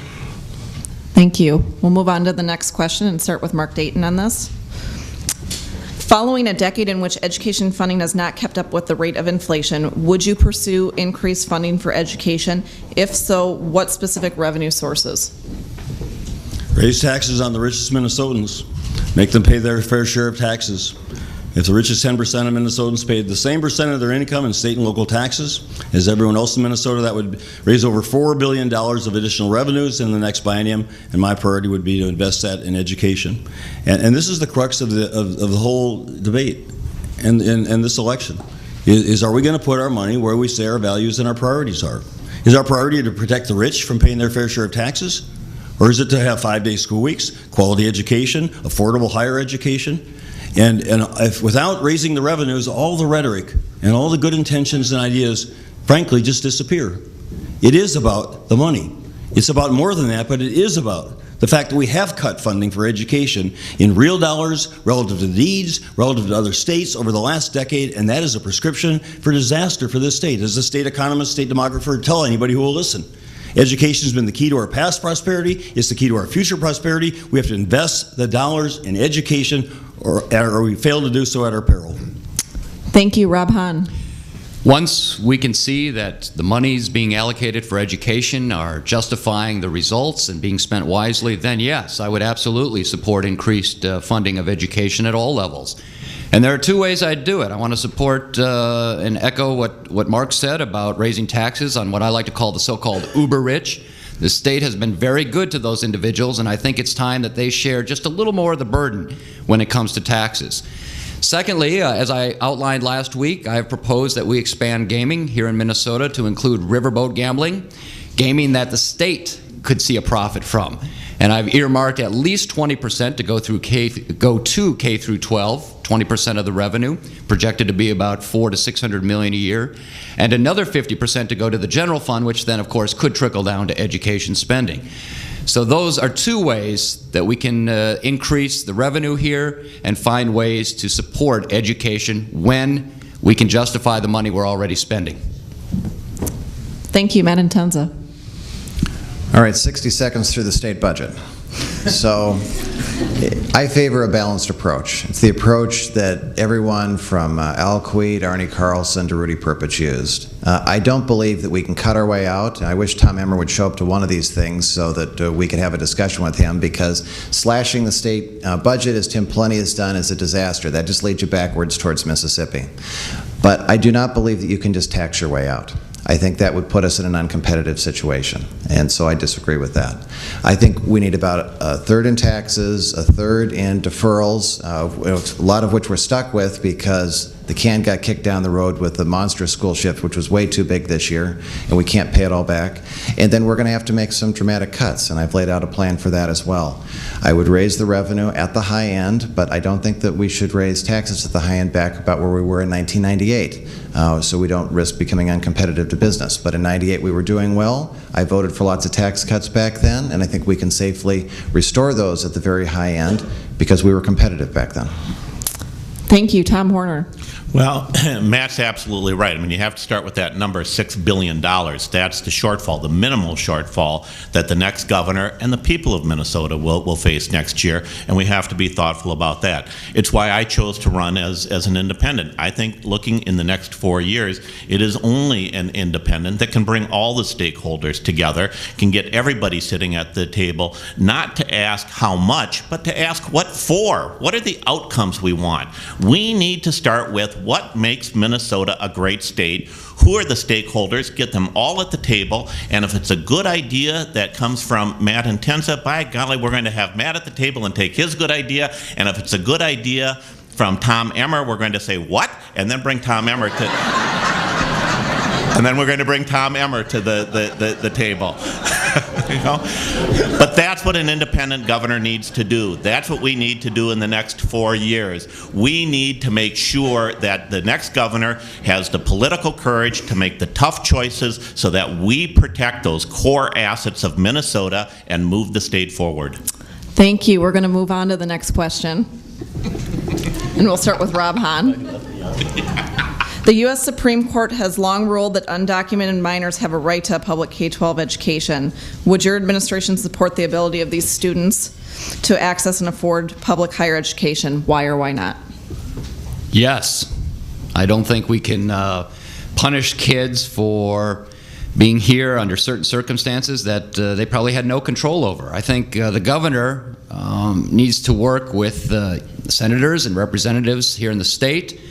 Thank you. We'll move on to the next question and start with Mark Dayton on this. Following a decade in which education funding has not kept up with the rate of inflation, would you pursue increased funding for education? If so, what specific revenue sources? Raise taxes on the richest Minnesotans. Make them pay their fair share of taxes. If the richest 10% of Minnesotans paid the same percent of their income in state and local taxes as everyone else in Minnesota, that would raise over $4 billion of additional revenues in the next biennium, and my priority would be to invest that in education. And this is the crux of the whole debate and this election, is are we going to put our money where we say our values and our priorities are? Is our priority to protect the rich from paying their fair share of taxes? Or is it to have 5-day school weeks, quality education, affordable higher education? And if without raising the revenues, all the rhetoric and all the good intentions and ideas, frankly, just disappear. It is about the money. It's about more than that, but it is about the fact that we have cut funding for education in real dollars relative to needs, relative to other states over the last decade, and that is a prescription for disaster for this state. As a state economist, state demographer, tell anybody who will listen. Education has been the key to our past prosperity. It's the key to our future prosperity. We have to invest the dollars in education, or we fail to do so at our peril. Thank you, Rob Hahn. Once we can see that the monies being allocated for education are justifying the results and being spent wisely, then yes, I would absolutely support increased funding of education at all levels. And there are two ways I'd do it. I want to support and echo what Mark said about raising taxes on what I like to call the so-called uber rich. The state has been very good to those individuals, and I think it's time that they share just a little more of the burden when it comes to taxes. Secondly, as I outlined last week, I have proposed that we expand gaming here in Minnesota to include riverboat gambling, gaming that the state could see a profit from. And I've earmarked at least 20% to go to K through 12, 20% of the revenue, projected to be about $400 to $600 million a year, and another 50% to go to the general fund, which then, of course, could trickle down to education spending. So those are two ways that we can increase the revenue here and find ways to support education when we can justify the money we're already spending. Thank you, Matt Entenza. All right, 60 seconds through the state budget. So I favor a balanced approach. It's the approach that everyone from Al Quaid, Arnie Carlson to Rudy Perpich used. I don't believe that we can cut our way out. I wish Tom Emmer would show up to one of these things so that we could have a discussion with him, because slashing the state budget, as Tim Plenty has done, is a disaster. That just leads you backwards towards Mississippi. But I do not believe that you can just tax your way out. I think that would put us in an uncompetitive situation, and so I disagree with that. I think we need about a third in taxes, a third in deferrals, a lot of which we're stuck with because the can got kicked down the road with the monstrous school shift, which was way too big this year, and we can't pay it all back. And then we're going to have to make some dramatic cuts, and I've laid out a plan for that as well. I would raise the revenue at the high end, but I don't think that we should raise taxes at the high end back about where we were in 1998. So we don't risk becoming uncompetitive to business. But in 98 we were doing well. I voted for lots of tax cuts back then, and I think we can safely restore those at the very high end because we were competitive back then. Thank you, Tom Horner. Well, Matt's absolutely right. I mean, you have to start with that number, $6 billion. That's the shortfall, the minimal shortfall that the next governor and the people of Minnesota will face next year, and we have to be thoughtful about that. It's why I chose to run as an independent. I think looking in the next 4 years, it is only an independent that can bring all the stakeholders together, can get everybody sitting at the table, not to ask how much, but to ask what for. What are the outcomes we want? We need to start with what makes Minnesota a great state, who are the stakeholders, get them all at the table, and if it's a good idea that comes from Matt Entenza, by golly, we're going to have Matt at the table and take his good idea, and if it's a good idea from Tom Emmer, we're going to say, what? And then bring Tom Emmer to... and then we're going to bring Tom Emmer to the table. You know? But that's what an independent governor needs to do. That's what we need to do in the next 4 years. We need to make sure that the next governor has the political courage to make the tough choices so that we protect those core assets of Minnesota and move the state forward. Thank you. We're going to move on to the next question. And we'll start with Rob Hahn. The U.S. Supreme Court has long ruled that undocumented minors have a right to a public K-12 education. Would your administration support the ability of these students to access and afford public higher education? Why or why not? Yes. I don't think we can punish kids for being here under certain circumstances that they probably had no control over. I think the governor needs to work with senators and representatives here in the state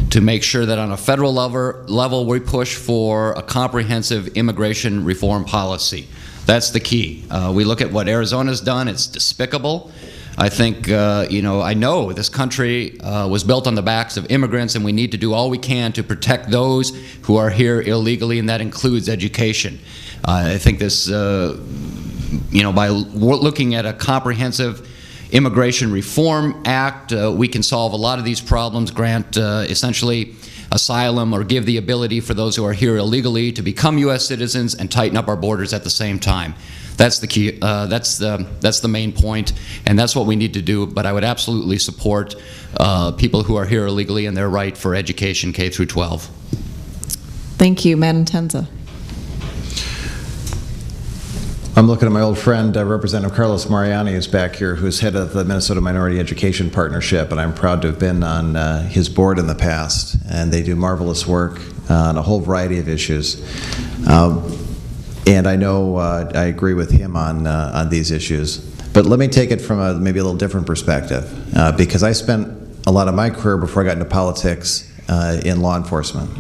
to make sure that on a federal level we push for a comprehensive immigration reform policy. That's the key. We look at what Arizona's done. It's despicable. I think, I know this country was built on the backs of immigrants, and we need to do all we can to protect those who are here illegally, and that includes education. I think this, by looking at a comprehensive Immigration Reform Act, we can solve a lot of these problems, grant essentially asylum or give the ability for those who are here illegally to become U.S. citizens and tighten up our borders at the same time. That's the key. That's the main point, and that's what we need to do. But I would absolutely support people who are here illegally and their right for education K through 12. Thank you, Madam Entenza. I'm looking at my old friend, Representative Carlos Mariani, who's back here, who's head of the Minnesota Minority Education Partnership, and I'm proud to have been on his board in the past, and they do marvelous work on a whole variety of issues. And I know I agree with him on these issues. But let me take it from maybe a little different perspective, because I spent a lot of my career before I got into politics in law enforcement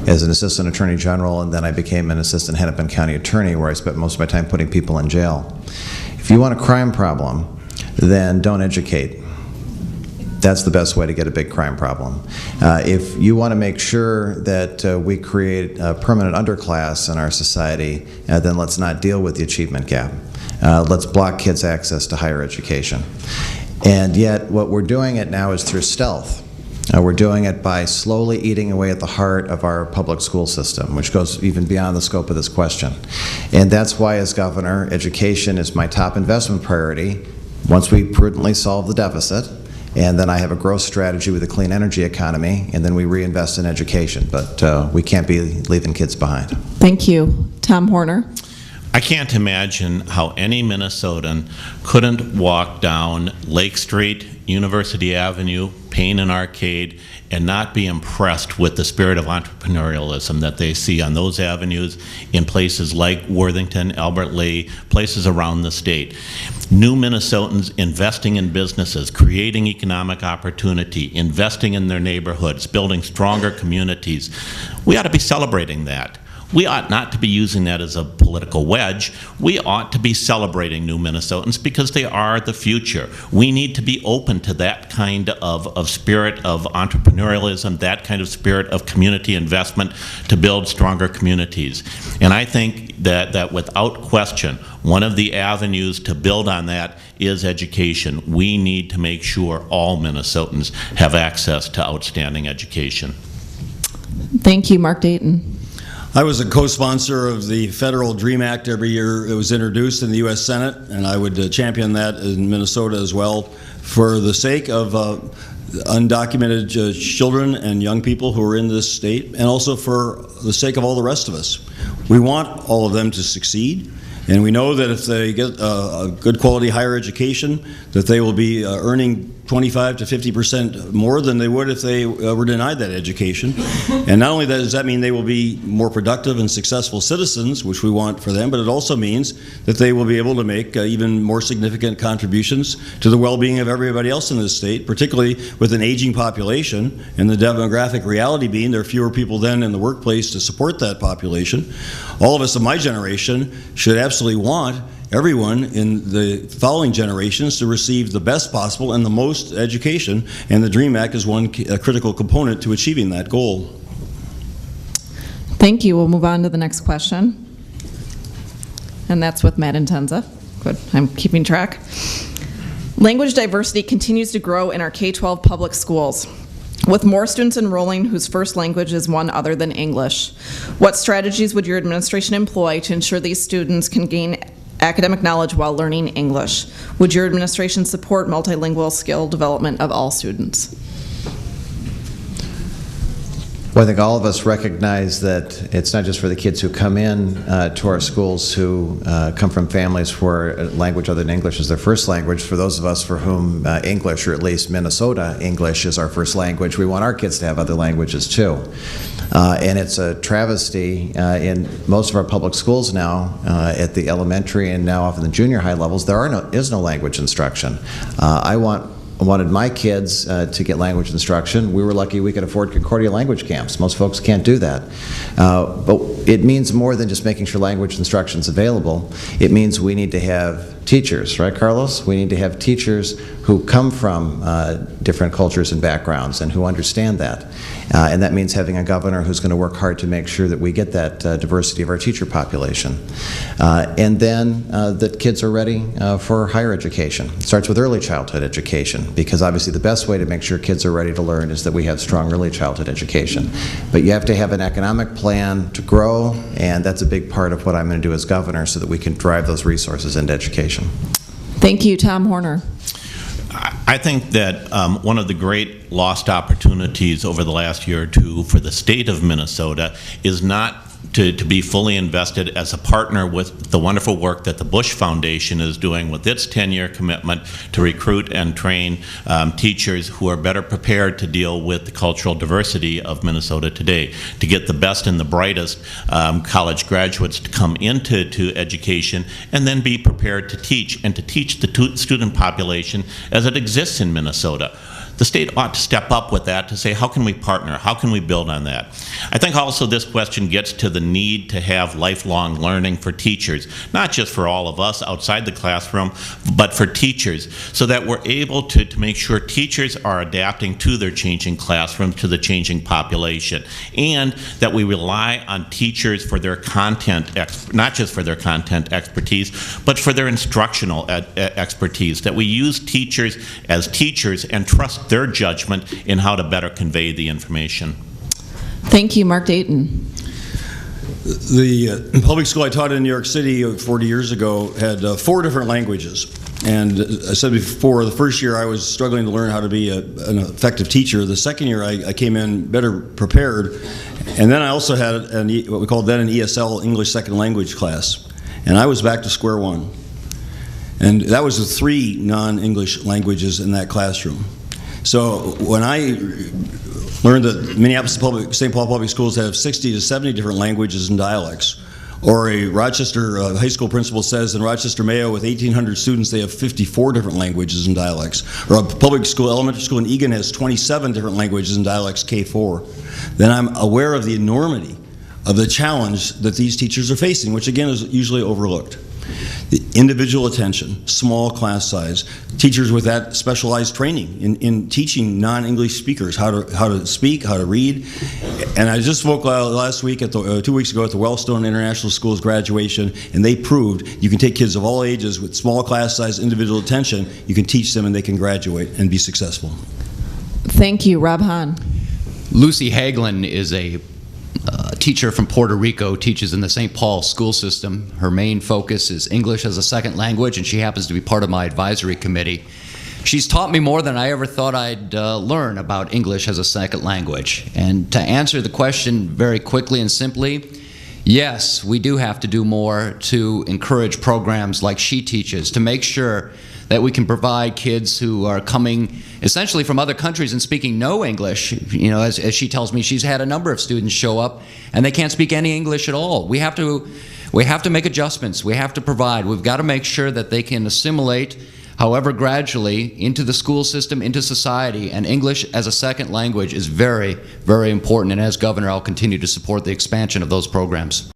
as an assistant attorney general, and then I became an assistant Hennepin County attorney, where I spent most of my time putting people in jail. If you want a crime problem, then don't educate. That's the best way to get a big crime problem. If you want to make sure that we create a permanent underclass in our society, then let's not deal with the achievement gap. Let's block kids' access to higher education. And yet, what we're doing it now is through stealth. We're doing it by slowly eating away at the heart of our public school system, which goes even beyond the scope of this question. And that's why, as governor, education is my top investment priority once we prudently solve the deficit. And then I have a growth strategy with a clean energy economy, and then we reinvest in education. But we can't be leaving kids behind. Thank you. Tom Horner. I can't imagine how any Minnesotan couldn't walk down Lake Street, University Avenue, Payne and Arcade, and not be impressed with the spirit of entrepreneurialism that they see on those avenues in places like Worthington, Albert Lea, places around the state. New Minnesotans investing in businesses, creating economic opportunity, investing in their neighborhoods, building stronger communities. We ought to be celebrating that. We ought not to be using that as a political wedge. We ought to be celebrating new Minnesotans because they are the future. We need to be open to that kind of spirit of entrepreneurialism, that kind of spirit of community investment to build stronger communities. And I think that without question, one of the avenues to build on that is education. We need to make sure all Minnesotans have access to outstanding education. Thank you, Mark Dayton. I was a co-sponsor of the Federal DREAM Act every year it was introduced in the U.S. Senate, and I would champion that in Minnesota as well for the sake of undocumented children and young people who are in this state, and also for the sake of all the rest of us. We want all of them to succeed, and we know that if they get a good quality higher education, that they will be earning 25 to 50% more than they would if they were denied that education. And not only that, does that mean they will be more productive and successful citizens, which we want for them, but it also means that they will be able to make even more significant contributions to the well-being of everybody else in this state, particularly with an aging population and the demographic reality being there are fewer people then in the workplace to support that population. All of us of my generation should absolutely want everyone in the following generations to receive the best possible and the most education, and the DREAM Act is one critical component to achieving that goal. Thank you. We'll move on to the next question. and that's with Matt Entenza. Good, I'm keeping track. Language diversity continues to grow in our K-12 public schools, with more students enrolling whose first language is one other than English. What strategies would your administration employ to ensure these students can gain academic knowledge while learning English? Would your administration support multilingual skill development of all students? Well, I think all of us recognize that it's not just for the kids who come in to our schools who come from families where a language other than English is their first language. For those of us for whom English, or at least Minnesota English, is our first language, we want our kids to have other languages too. And it's a travesty in most of our public schools now, at the elementary and now often the junior high levels, there is no language instruction. I wanted my kids to get language instruction. We were lucky we could afford Concordia language camps. Most folks can't do that. But it means more than just making sure language instruction is available. It means we need to have teachers, right, Carlos? We need to have teachers who come from different cultures and backgrounds and who understand that. And that means having a governor who's going to work hard to make sure that we get that diversity of our teacher population. And then that kids are ready for higher education. It starts with early childhood education, because obviously the best way to make sure kids are ready to learn is that we have strong early childhood education. But you have to have an economic plan to grow, and that's a big part of what I'm going to do as governor so that we can drive those resources into education. Thank you. Tom Horner. I think that one of the great lost opportunities over the last year or two for the state of Minnesota is not to be fully invested as a partner with the wonderful work that the Bush Foundation is doing with its 10-year commitment to recruit and train teachers who are better prepared to deal with the cultural diversity of Minnesota today, to get the best and the brightest college graduates to come into education and then be prepared to teach, and to teach the student population as it exists in Minnesota. The state ought to step up with that to say, how can we partner? How can we build on that? I think also this question gets to the need to have lifelong learning for teachers, not just for all of us outside the classroom, but for teachers, so that we're able to make sure teachers are adapting to their changing classroom, to the changing population, and that we rely on teachers for their content, not just for their content expertise, but for their instructional expertise, that we use teachers as teachers and trust their judgment in how to better convey the information. Thank you. Mark Dayton. The public school I taught in New York City 40 years ago had 4 different languages. And I said before, the first year I was struggling to learn how to be an effective teacher. The second year I came in better prepared. And then I also had what we called then an ESL, English Second Language class. And I was back to square one. And that was with 3 non-English languages in that classroom. So when I learned that Minneapolis St. Paul Public Schools have 60 to 70 different languages and dialects, or a Rochester high school principal says in Rochester Mayo with 1,800 students they have 54 different languages and dialects, or a public school, elementary school in Egan has 27 different languages and dialects, K4, then I'm aware of the enormity of the challenge that these teachers are facing, which again is usually overlooked. The individual attention, small class size, teachers with that specialized training in teaching non-English speakers how to speak, how to read. And I just spoke last week, 2 weeks ago, at the Wellstone International School's graduation, and they proved you can take kids of all ages with small class size, individual attention, you can teach them and they can graduate and be successful. Thank you. Rob Hahn. Lucy Hagelin is a teacher from Puerto Rico, teaches in the St. Paul school system. Her main focus is English as a second language, and she happens to be part of my advisory committee. She's taught me more than I ever thought I'd learn about English as a second language. And to answer the question very quickly and simply, yes, we do have to do more to encourage programs like she teaches, to make sure that we can provide kids who are coming essentially from other countries and speaking no English. You know, as she tells me, she's had a number of students show up and they can't speak any English at all. We have to make adjustments. We have to provide. We've got to make sure that they can assimilate, however gradually, into the school system, into society. And English as a second language is very, very important. And as governor, I'll continue to support the expansion of those programs.